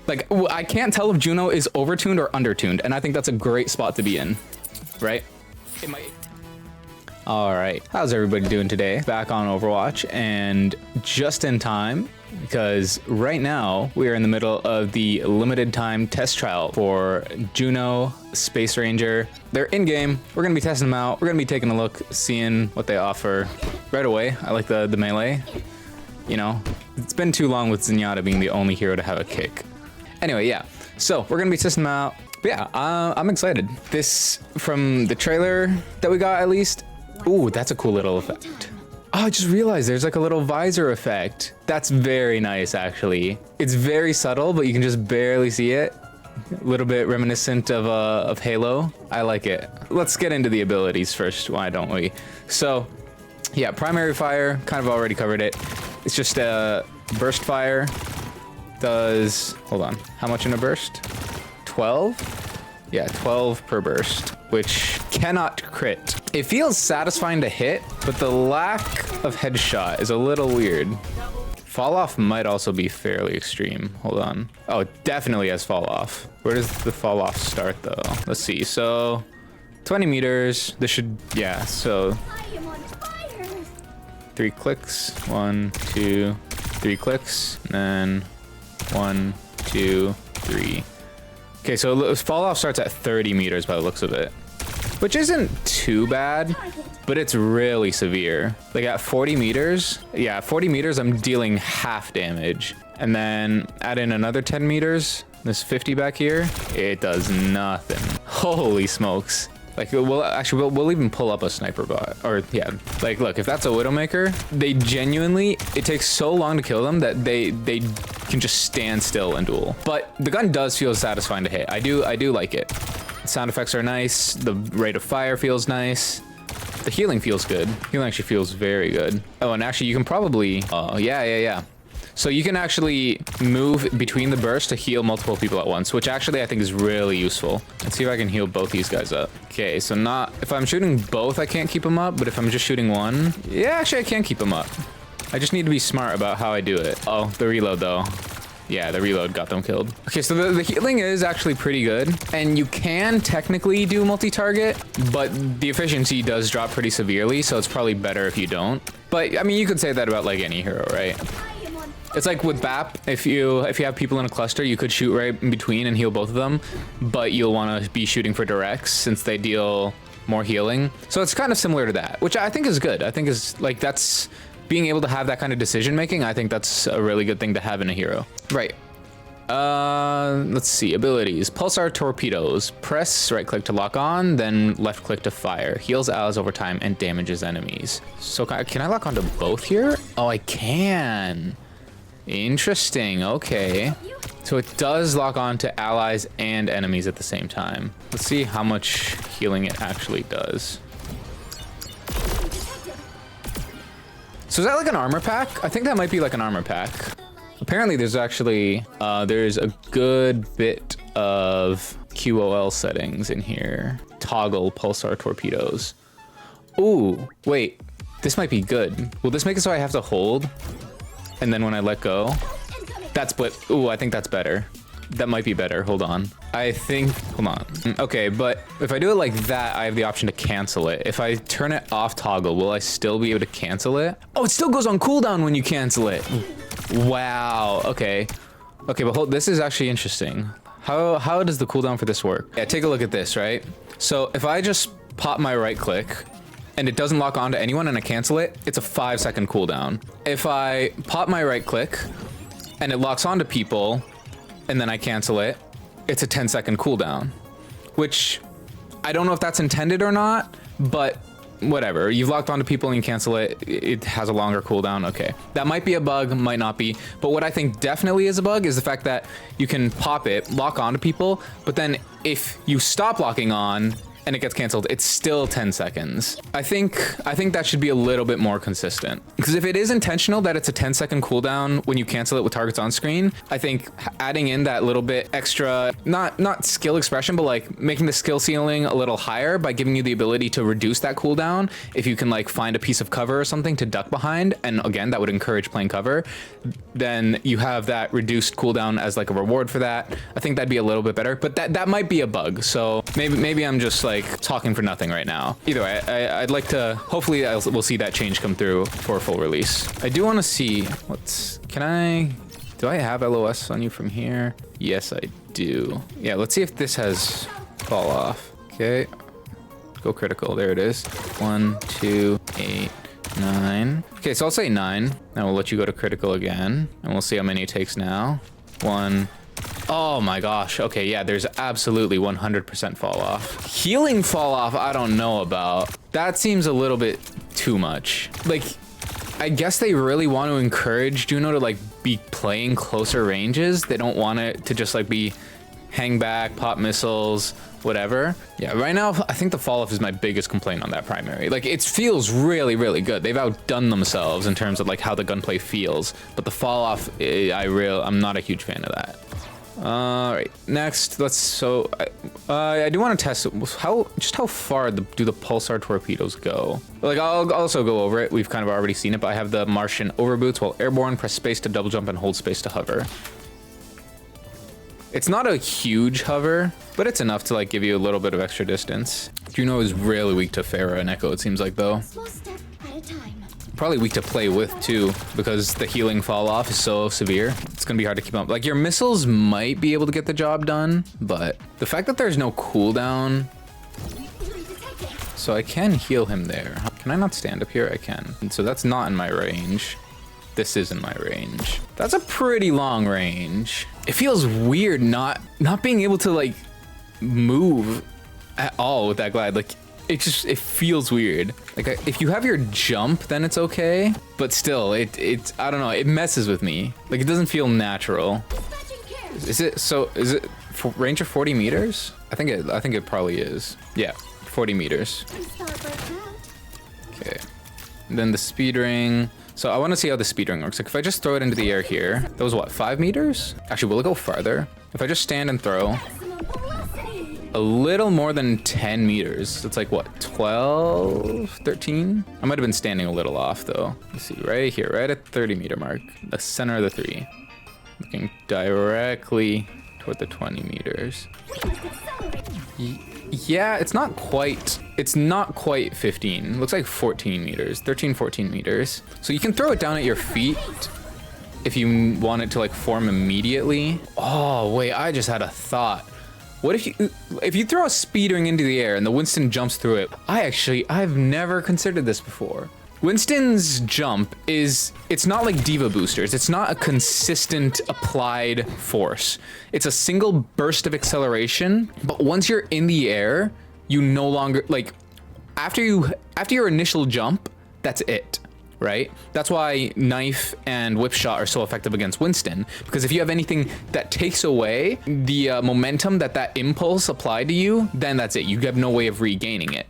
Like, I can't tell if Juno is overtuned or undertuned, and I think that's a great spot to be in, right? It might. All right, how's everybody doing today? Back on Overwatch, and just in time, because right now we are in the middle of the limited time test trial for Juno, Space Ranger. They're in-game. We're gonna be testing them out. We're gonna be taking a look, seeing what they offer right away. I like the melee. You know, it's been too long with Zenyatta being the only hero to have a kick. Anyway, yeah, so we're gonna be testing them out. But yeah, I'm excited. This, from the trailer that we got at least, ooh, that's a cool little effect. Oh, I just realized there's like a little visor effect. That's very nice, actually. It's very subtle, but you can just barely see it. A little bit reminiscent of Halo. I like it. Let's get into the abilities first, why don't we? So, yeah, primary fire, kind of already covered it. It's just a burst fire. Does, hold on, how much in a burst? 12? Yeah, 12 per burst, which cannot crit. It feels satisfying to hit, but the lack of headshot is a little weird. Fall off might also be fairly extreme. Hold on. Oh, it definitely has fall off. Where does the fall off start though? Let's see, so 20 meters. This should, yeah, so 3 clicks, 1, 2, 3 clicks, and then 1, 2, 3. Okay, so fall off starts at 30 meters by the looks of it, which isn't too bad, but it's really severe. Like at 40 meters, yeah, 40 meters, I'm dealing half damage. And then add in another 10 meters, this 50 back here, it does nothing. Holy smokes. Like, we'll even pull up a sniper bot, or yeah, like, look, if that's a Widowmaker, they genuinely, it takes so long to kill them that they can just stand still and duel. But the gun does feel satisfying to hit. I do like it. The sound effects are nice. The rate of fire feels nice. The healing feels good. Healing actually feels very good. Oh, and actually you can probably, oh, yeah. So you can actually move between the bursts to heal multiple people at once, which actually I think is really useful. Let's see if I can heal both these guys up. Okay, so not, if I'm shooting both, I can't keep them up, but if I'm just shooting one, yeah, actually I can keep them up. I just need to be smart about how I do it. Oh, the reload though. Yeah, the reload got them killed. Okay, so the healing is actually pretty good, and you can technically do multi-target, but the efficiency does drop pretty severely, so it's probably better if you don't. But I mean, you could say that about like any hero, right? It's like with BAP, if you have people in a cluster, you could shoot right in between and heal both of them, but you'll want to be shooting for directs since they deal more healing. So it's kind of similar to that, which I think is good. I think is like, that's being able to have that kind of decision making. I think that's a really good thing to have in a hero. Right. Let's see, abilities. Pulsar torpedoes. Press right click to lock on, then left click to fire. Heals allies over time and damages enemies. So can I lock onto both here? Oh, I can. Interesting, okay. So it does lock on to allies and enemies at the same time. Let's see how much healing it actually does. So is that like an armor pack? I think that might be like an armor pack. Apparently there's actually, there's a good bit of QOL settings in here. Toggle pulsar torpedoes. Ooh, wait, this might be good. Will this make it so I have to hold? And then when I let go, that's what, ooh, I think that's better. That might be better, hold on. I think, hold on. Okay, but if I do it like that, I have the option to cancel it. If I turn it off toggle, will I still be able to cancel it? Oh, it still goes on cooldown when you cancel it. Wow, okay. Okay, but hold, this is actually interesting. How does the cooldown for this work? Yeah, take a look at this, right? So if I just pop my right click, and it doesn't lock onto anyone and I cancel it, it's a 5-second cooldown. If I pop my right click and it locks onto people and then I cancel it, it's a 10-second cooldown, which I don't know if that's intended or not, but whatever. You've locked onto people and you cancel it, it has a longer cooldown, okay. That might be a bug, might not be, but what I think definitely is a bug is the fact that you can pop it, lock onto people, but then if you stop locking on, and it gets canceled, it's still 10 seconds. I think that should be a little bit more consistent. Because if it is intentional that it's a 10-second cooldown when you cancel it with targets on screen, I think adding in that little bit extra, not skill expression, but like making the skill ceiling a little higher by giving you the ability to reduce that cooldown if you can like find a piece of cover or something to duck behind, and again, that would encourage playing cover, then you have that reduced cooldown as like a reward for that. I think that'd be a little bit better, but that might be a bug. So maybe I'm just like talking for nothing right now. Either way, I'd like to, hopefully we'll see that change come through for a full release. I do want to see do I have LOS on you from here? Yes, I do. Yeah, let's see if this has fall off. Okay, go critical, there it is. 1, 2, 8, 9. Okay, so I'll say 9. Now we'll let you go to critical again, and we'll see how many it takes now. 1. Oh my gosh. Okay, yeah, there's absolutely 100% fall off. Healing fall off, I don't know about. That seems a little bit too much. Like, I guess they really want to encourage Juno to like be playing closer ranges. They don't want it to just like be hang back, pop missiles, whatever. Yeah, right now, I think the fall off is my biggest complaint on that primary. Like, it feels really, really good. They've outdone themselves in terms of like how the gunplay feels, but the fall off, I'm not a huge fan of that. All right, next, I do want to test just how far do the pulsar torpedoes go. Like, I'll also go over it. We've kind of already seen it, but I have the Martian overboots while airborne. Press space to double jump and hold space to hover. It's not a huge hover, but it's enough to like give you a little bit of extra distance. Juno is really weak to Pharah and Echo, it seems like, though. Small step at a time. Probably weak to play with too, because the healing fall off is so severe. It's gonna be hard to keep up. Like, your missiles might be able to get the job done, but the fact that there's no cooldown, so I can heal him there. Can I not stand up here? I can. And so that's not in my range. This is in my range. That's a pretty long range. It feels weird not being able to like move at all with that glide. Like, it feels weird. Like, if you have your jump, then it's okay, but still, I don't know, it messes with me. Like, it doesn't feel natural. Is it for range of 40 meters? I think it probably is. Yeah, 40 meters. Okay, and then the speed ring. So I want to see how the speed ring works. Like, if I just throw it into the air here, that was what, 5 meters? Actually, will it go farther? If I just stand and throw, a little more than 10 meters. It's like, what, 12, 13? I might have been standing a little off, though. Let's see, right here, right at 30 meter mark, the center of the 3. Looking directly toward the 20 meters. Yeah, it's not quite 15. It looks like 14 meters, 13, 14 meters. So you can throw it down at your feet if you want it to like form immediately. Oh, wait, I just had a thought. What if you throw a speed ring into the air and the Winston jumps through it? I've never considered this before. Winston's jump it's not like Diva boosters. It's not a consistent applied force. It's a single burst of acceleration, but once you're in the air, you no longer, like, after your initial jump, that's it. Right? That's why knife and whip shot are so effective against Winston, because if you have anything that takes away the momentum that impulse applied to you, then that's it. You have no way of regaining it.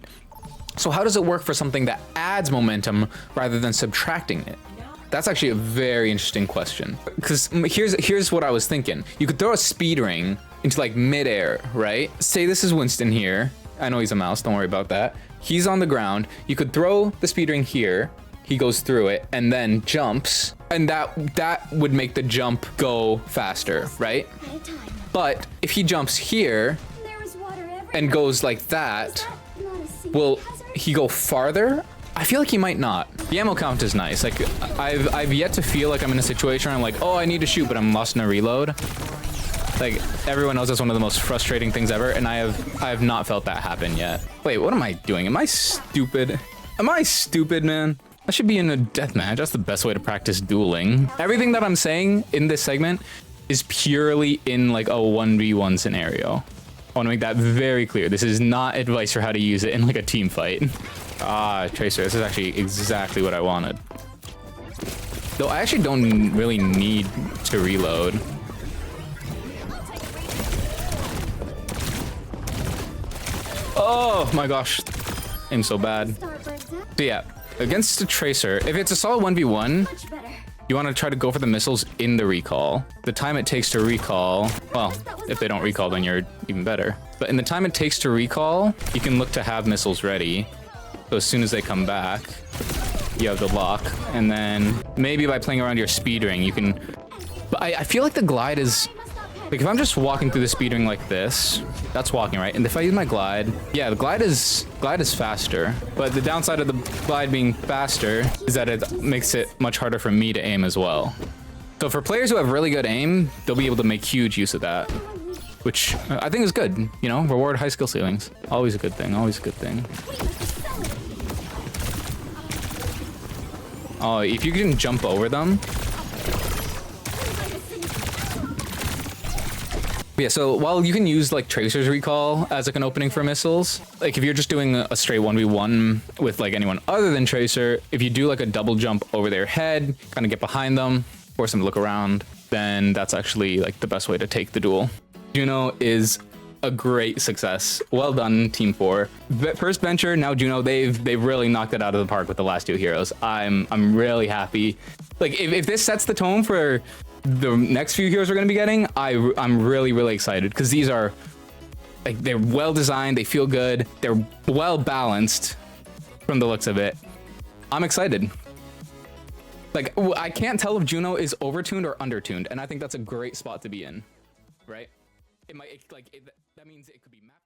So how does it work for something that adds momentum rather than subtracting it? That's actually a very interesting question. Because here's what I was thinking. You could throw a speed ring into like midair, right? Say this is Winston here. I know he's a mouse, don't worry about that. He's on the ground. You could throw the speed ring here. He goes through it and then jumps, and that would make the jump go faster, right? But if he jumps here and goes like that, will he go farther? I feel like he might not. The ammo count is nice. Like, I've yet to feel like I'm in a situation where I'm like, oh, I need to shoot, but I'm lost in a reload. Like, everyone knows that's one of the most frustrating things ever, and I have not felt that happen yet. Wait, what am I doing? Am I stupid? Am I stupid, man? I should be in a deathmatch. That's the best way to practice dueling. Everything that I'm saying in this segment is purely in like a 1v1 scenario. I want to make that very clear. This is not advice for how to use it in like a team fight. Ah, Tracer, this is actually exactly what I wanted. Though I actually don't really need to reload. Oh my gosh. Aim so bad. So yeah, against a tracer, if it's a solid 1v1, you want to try to go for the missiles in the recall. The time it takes to recall, well, if they don't recall, then you're even better. But in the time it takes to recall, you can look to have missiles ready. So as soon as they come back, you have the lock. And then maybe by playing around your speed ring, you can... But I feel like the glide is... Like if I'm just walking through the speed ring like this, that's walking, right? And if I use my glide, yeah, the glide is faster. But the downside of the glide being faster is that it makes it much harder for me to aim as well. So for players who have really good aim, they'll be able to make huge use of that, which I think is good. You know, reward high skill ceilings. Always a good thing, always a good thing. Oh, if you can jump over them. Yeah, so while you can use like Tracer's Recall as like an opening for missiles, like if you're just doing a straight 1v1 with like anyone other than Tracer, if you do like a double jump over their head, kind of get behind them, force them to look around, then that's actually like the best way to take the duel. Juno is a great success. Well done, Team 4. First Venture, now Juno, they've really knocked it out of the park with the last two heroes. I'm really happy. Like if this sets the tone for the next few heroes we're going to be getting, I'm really excited because these are like they're well designed, they feel good, they're well balanced from the looks of it. I'm excited. Like I can't tell if Juno is overtuned or undertuned, and I think that's a great spot to be in, right? That means it could be mapped.